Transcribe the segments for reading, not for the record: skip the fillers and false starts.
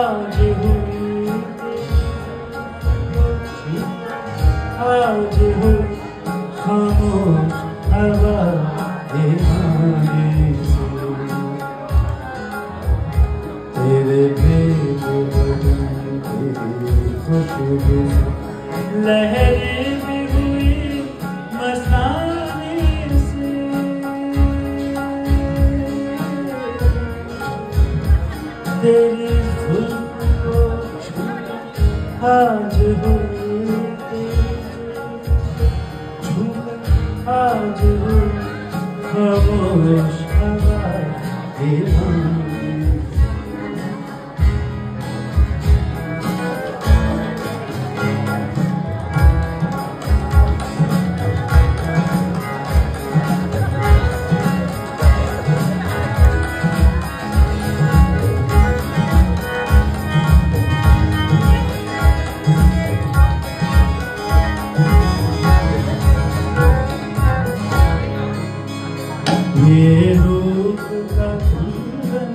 आज हुई आज हो खामोश हवा दीवाने से तेरे भेद बदन तेरी खुशबू लहरें भी हुई मस्तानी से तेरी जुल्फ को छू आज हो आज हो खामोश हवा दीवाने ये रूप का कुंदन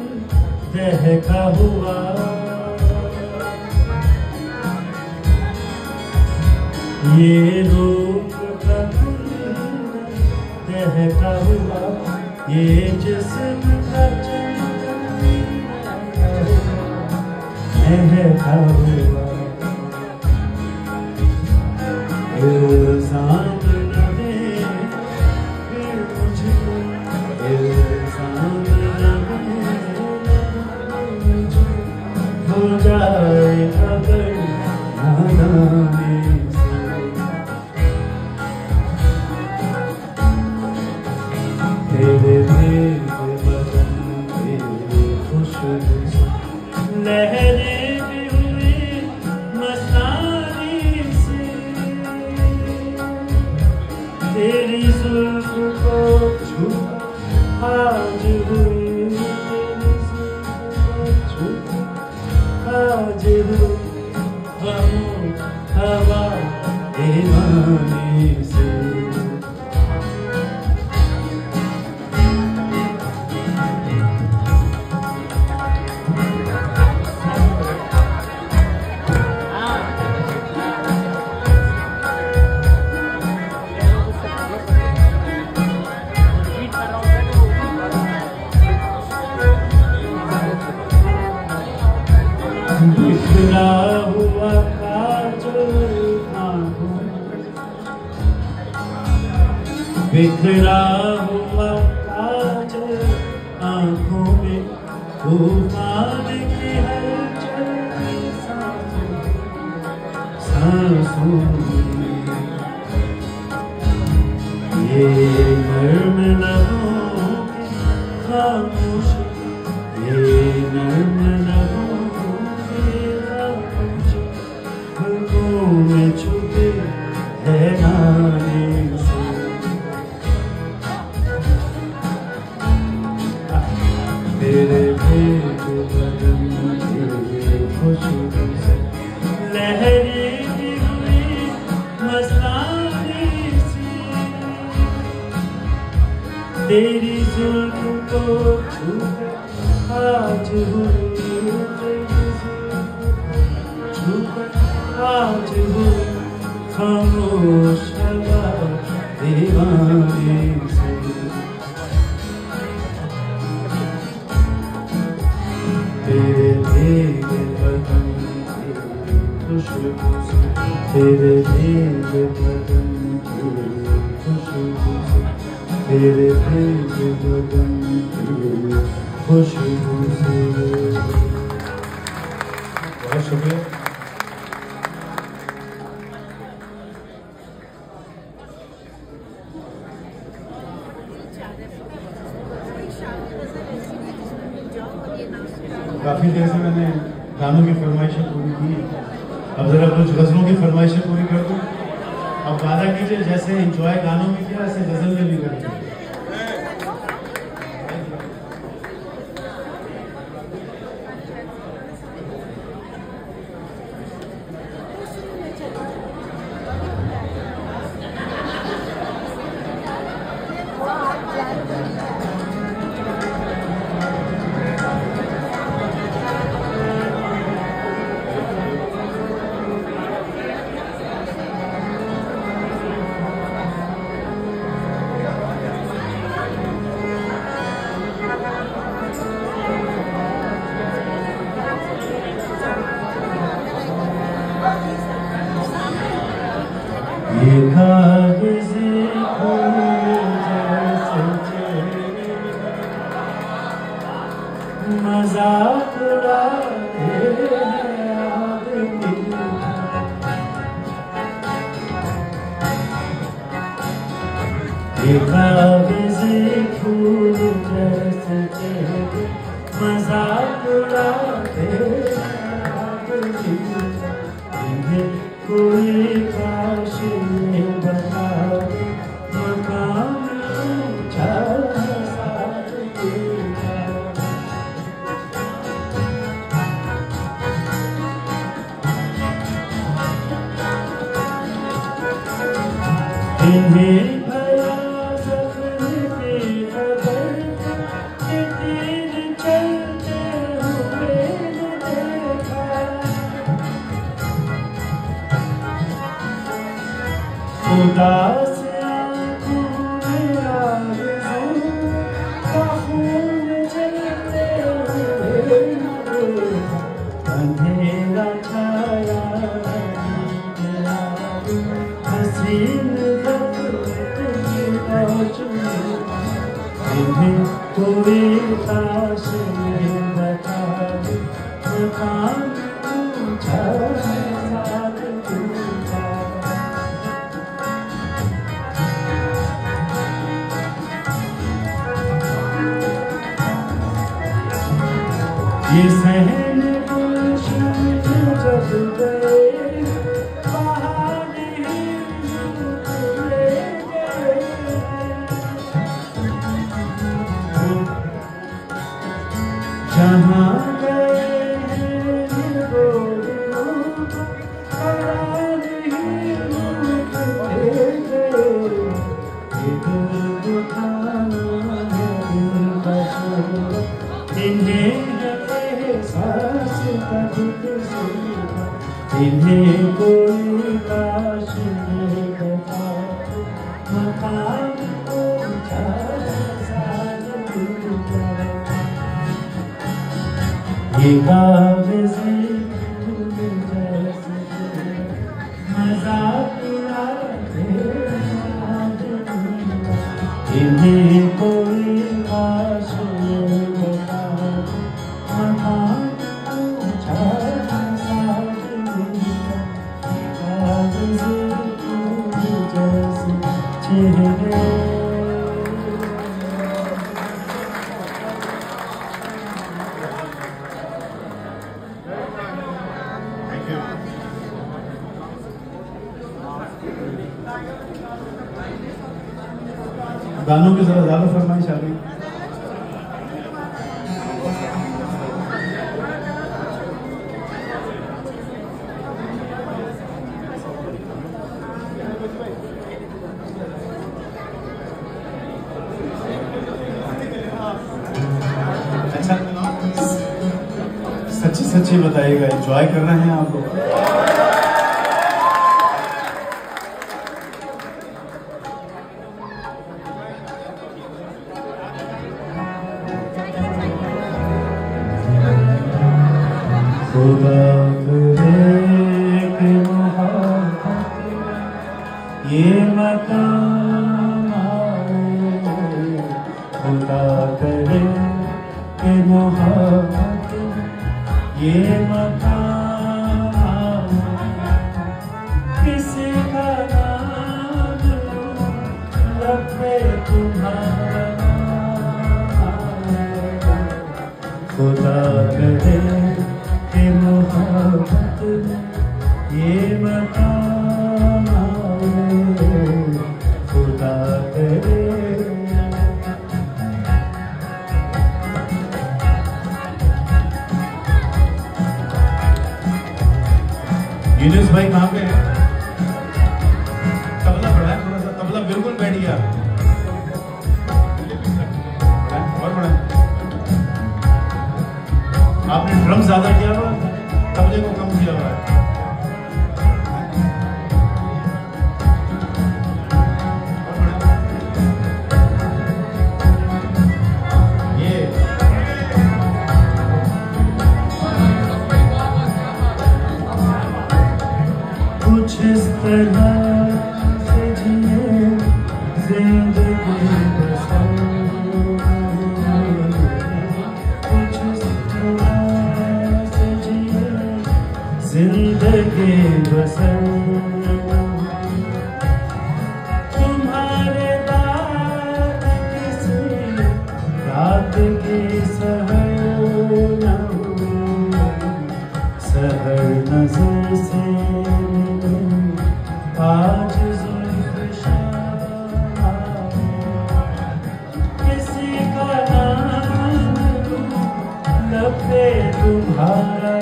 दहका हुआ ये रूप का कुंदन दहका हुआ ये जिस्म का चंदन महका हुआ इल्जाम हो जाए अगर नादानी से तेरे भेद बदन तेरी खुशबू से लहरें भी हुई मस्तानी से तेरी जुल्फ को छू आज हुई आज हो खामोश हवा दीवाने से बिखरा हुआ काजल आँखों बिखरा हुआ काजल आँखों में तूफान की हलचल सांसों में ये नर्म लबों की खामोशी ये नर्म लबों में छुपे हैरानी से तेरे भेद बदन तेरी खुशबू से लहरें भी हुई मस्तानी से तेरी जुल्फ को छू आज हुई आज हो खामोश हवा दीवाने से तेरे भेद बदन तेरी खुशबू से तेरे भेद बदन तेरी खुशबू से तेरे भेद बदन तेरी खुशबू से। बहुत शुक्रिया। काफ़ी देर से मैंने गानों की फरमाइशें पूरी की, अब ज़रा कुछ गज़लों की फरमाइशें पूरी कर दूँ। अब वादा कीजिए जैसे एंजॉय गानों में किया ऐसे गज़ल में भी करेंगे। मजाक उड़ाते हैं आदमी। ये कागज़ी फूल जैसे चेहरे मजाक उड़ाते हैं आदमी। इन्हें कोई काश ये बता दे मकान ऊंचा साथ देगा। इन्हें भया सफर की खबर कि तीर चलते हुए देखा। खुदा से आंखों में आरज़ू का खून जलते हुए देखा। अंधेरा छाया हसीन इन्हें कोई काश ये बता दे मकान ऊंचा साथ देगा। ये सहन गुलशन जब गए पहाड़ी ले गए। जहाँ गए हैं वो करार ही ले गए। ये दिल दुखाना है दिल का शोर, इन्हें एहसास का दुख सुना। इन्हें कोई काश ये बता दे मकान ऊंचा साथ देगा। ये कागज़ी फूल जैसे मजाक उड़ाते हैं आदमी। इन्हें कोई काश ये बता दे मकान ऊंचा साथ देगा। ये कागज़ी फूल जैसे चेहरे। गानों की जरा ज्यादा फरमाइश आ गई। अच्छा सच्ची सच्ची बताइएगा, एंजॉय कर रहे हैं आप लोग? खुदा करे कि मोहब्बत ये मकाम आए। खुदा करे कि मोहब्बत ये मकाम आए। किसी का नाम लब पे तुम्हारा खुदा करे कि मोहब्बत ये मकाम आए। खुदा करे। यूनुस भाई कहाँ पे है? तबला बढ़ाए थोड़ा सा, तबला बिल्कुल बैठ गया। और बढ़ाए। आपने ड्रम ज्यादा किया हुआ, तबले को कम किया हुआ है। कुछ इस तरह से जिए जिंदगी बसाओ, कुछ इस तरह सादगी सहर न सहर नजर से आज जुल्फ शाम किसी का नाम लब पे तुम्हारा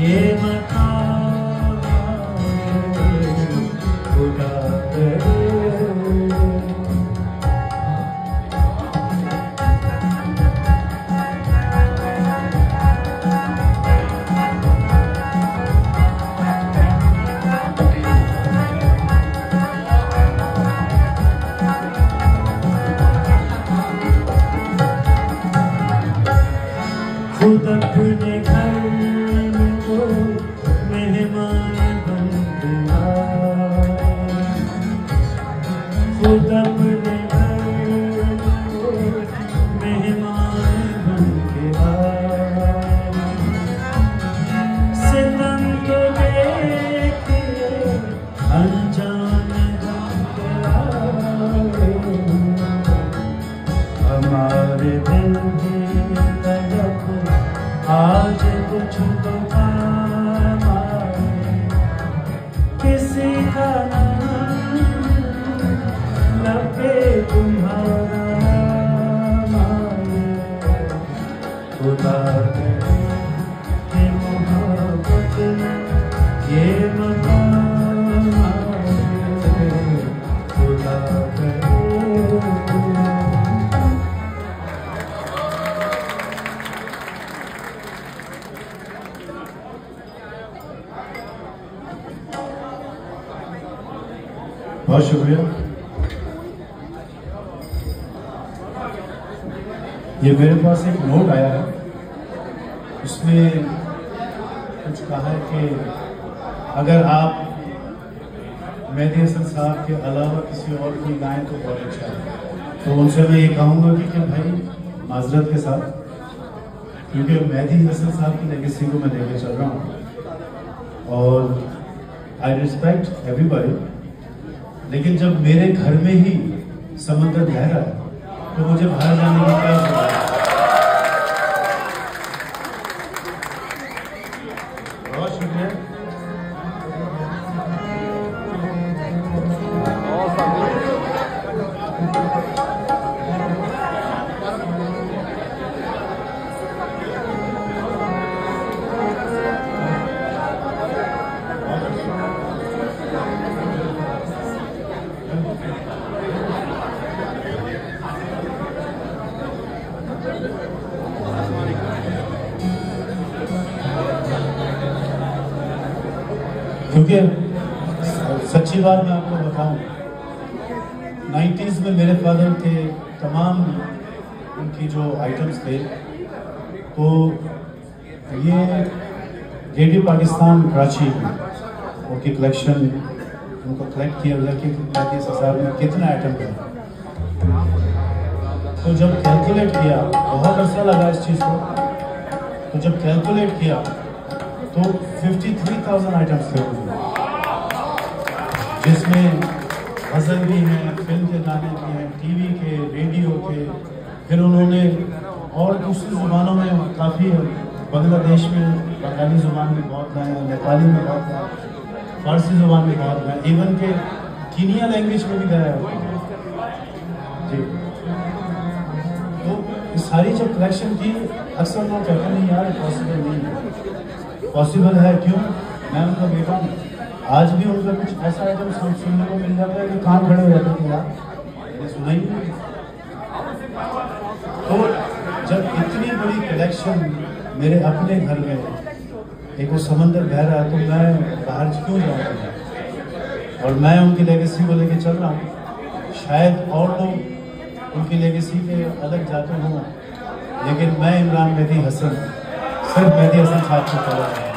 ये मकान खुदा करे। खुद अपने घर में तो मेहमान बन गया, खुद अपने घर में तो मेहमान बन गया। सितम तो देखे अनजान बन गया, हमारे दिल आज कुछ तो काम आए, किसी का नाम लगे तुम्हारा आए। खुदा करे ये मोहब्बत ये मकाम आए, खुदा करे। बहुत शुक्रिया। ये मेरे पास एक नोट आया है, उसमें कुछ कहा है कि अगर आप मेहदी हसन साहब के अलावा किसी और की गाएं तो बहुत अच्छा है। तो उनसे मैं ये कहूँगा कि भाई माजरत के साथ, क्योंकि मेहदी हसन साहब की लेगेसी को मैं लेके चल रहा हूँ और आई रिस्पेक्ट एवरीबॉडी, लेकिन जब मेरे घर में ही समंदर बह रहा है तो मुझे बाहर जाने की क्या जरूरत है। बहुत शुक्रिया। क्योंकि सच्ची बात मैं आपको बताऊं, 90s में मेरे फादर के तमाम उनकी जो आइटम्स थे, तो ये रेडियो पाकिस्तान कराची उनकी कलेक्शन उनको कलेक्ट किया गया कि 35,000 में कितना आइटम था। तो जब कैलकुलेट किया, बहुत अर्सा लगा इस चीज़ को, तो जब कैलकुलेट किया तो 53,000 आइटम्स थे, जिसमें गज़ल भी हैं, फिल्म के गाने भी हैं, टीवी के, रेडियो के, फिर उन्होंने और दूसरी ज़ुबानों में काफ़ी, बांग्लादेश में बंगाली ज़ुबान में बहुत गाए, नेपाली में बहुत गाए, फारसी ज़ुबान में बहुत गाए, इवन के कीनिया लैंग्वेज में भी गाया जी। तो इस सारी जब कलेक्शन की, अक्सर लोग कहते नहीं यार पॉसिबल नहीं है, पॉसिबल है। क्यों? मैं उनका बेटा हूँ, आज भी उनका कुछ ऐसा आइटम सुनने को मिल जाता है कि कान खड़े हो जाते थे यार, मैंने सुना ही नहीं। तो जब इतनी बड़ी कलेक्शन मेरे अपने घर में, एक वो समंदर बह रहा है, तो मैं बाहर क्यों जाऊँगा? और मैं उनकी लेगेसी को लेके चल रहा हूँ। शायद और लोग उनकी लेगेसी पे अलग जाते हों, लेकिन मैं इमरान मेहदी हसन सिर्फ मेहदी हसन साहब को फॉलो कर रहा हूँ।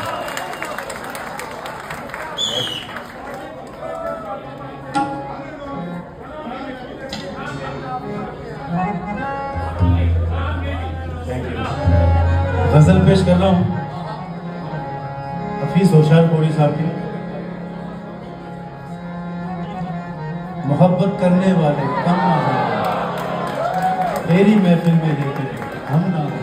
गजल पेश कर रहा हूँ हफीज होशियारपुरी साहब की। मोहब्बत करने वाले कम ना हो, तेरी महफिल में लेकिन हम ना हो।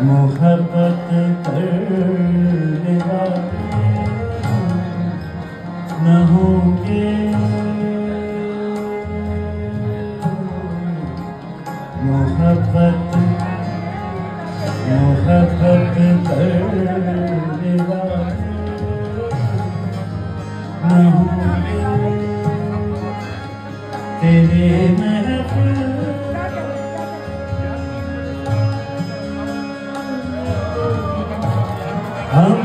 मोहब्बत करने वाले न होंगे, मोहब्बत मोहब्बत करने वाले न होंगे तेरे महफिल हम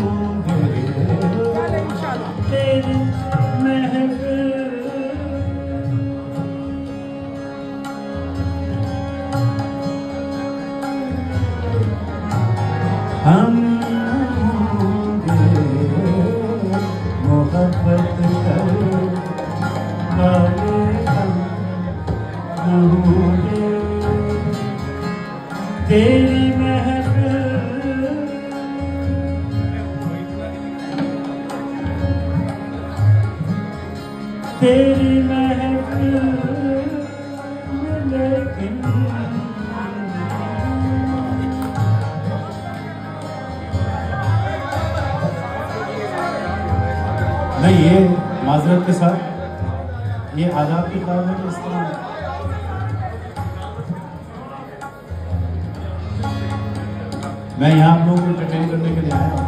होंगे तेरे महफिल हम होंगे मोहब्बत करने वाले हम होंगे तेरी महफिल तेरी महफिल में लेकिन भाई ये माजरत के साथ ये आदाब की काम है कि इस तरह मैं यहाँ आप लोगों को एंटरटेन करने के लिए आया हूँ,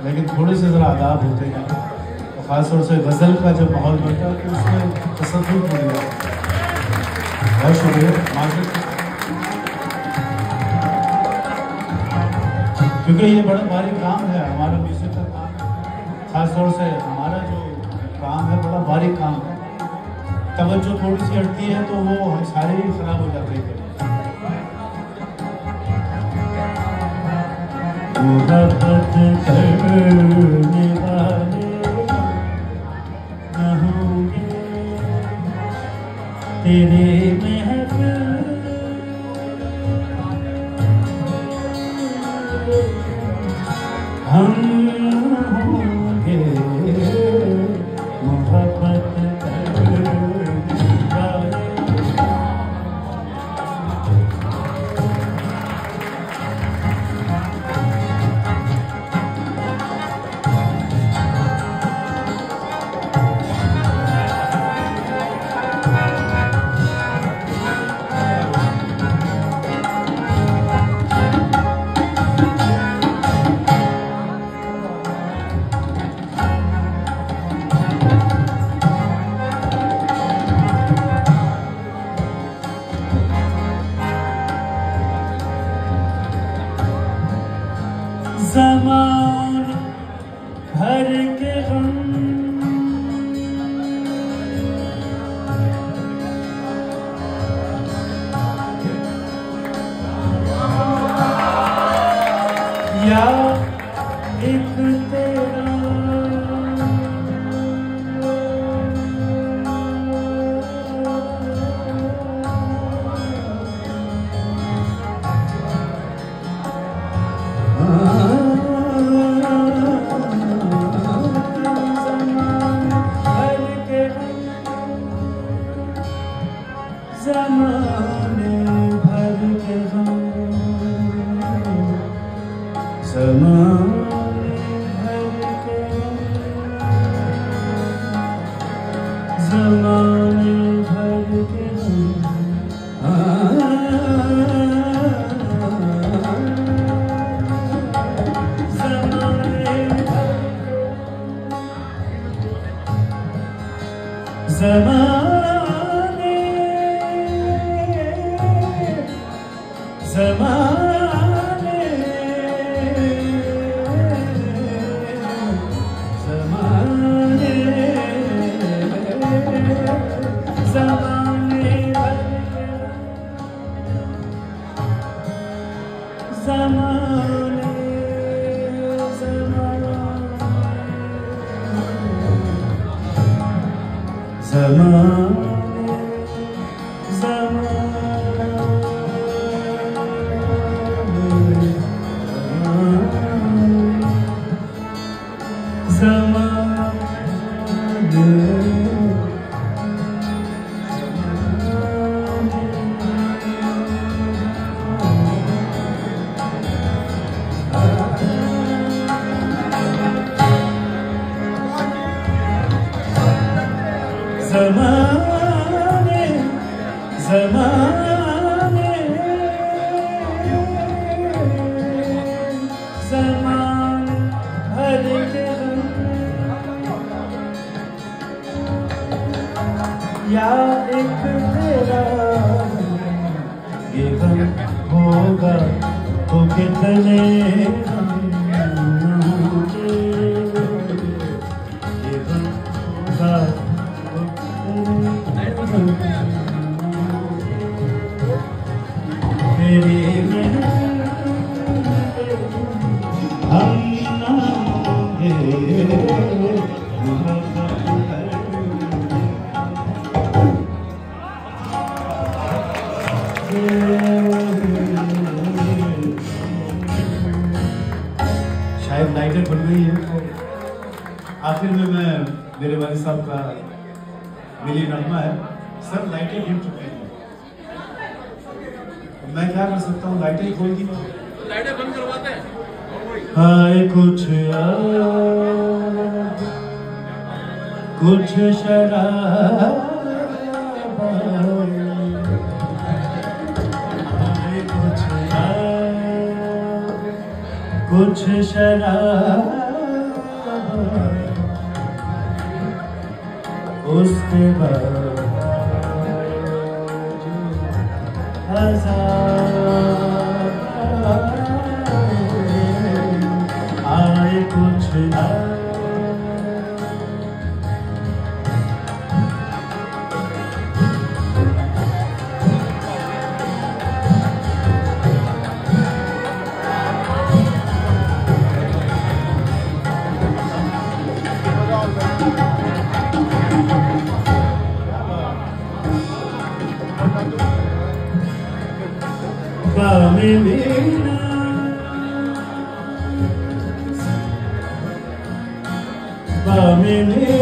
लेकिन थोड़े से ज़रा आदाब होते हैं तो ख़ासतौर से गज़ल का जब माहौल बनता है तो उसमें तसव्वुर हो गया। बहुत शुक्रिया माजरत, क्योंकि ये बड़ा भारी काम है हमारा म्यूज़िक का काम, ख़ासतौर से हमारा जो काम है बड़ा भारी काम है। तवज्जो थोड़ी सी हटती है तो वो हम सारे ही खराब हो जाते हैं। मोहब्बत करने वाले न होंगे तेरे महफिल, हम होंगे मोहब्बत करने वाले। ज़माने भर के गम या एक तेरा ज़माने भर के गम, ज़माने भर के ज़माने भर के ज़माने ज़माने ज़माने ज़माने ज़माने ज़माने ज़माने ज़माने ज़माने भर के या एक तेरा ये गम होगा तो कितने ये गम होगा शायद लाइटें बन गई है तो आखिर में मैं मेरे वाले साहब का मिली नगमा है, सब लाइटें गिर चुके हैं, मैं क्या कर सकता हूँ, लाइटें खोल दी, लाइटें बंद करवाते हैं। हाय कुछ कुछ शराब कुछ शराब उसके बाद हजार आए कुछ Bamina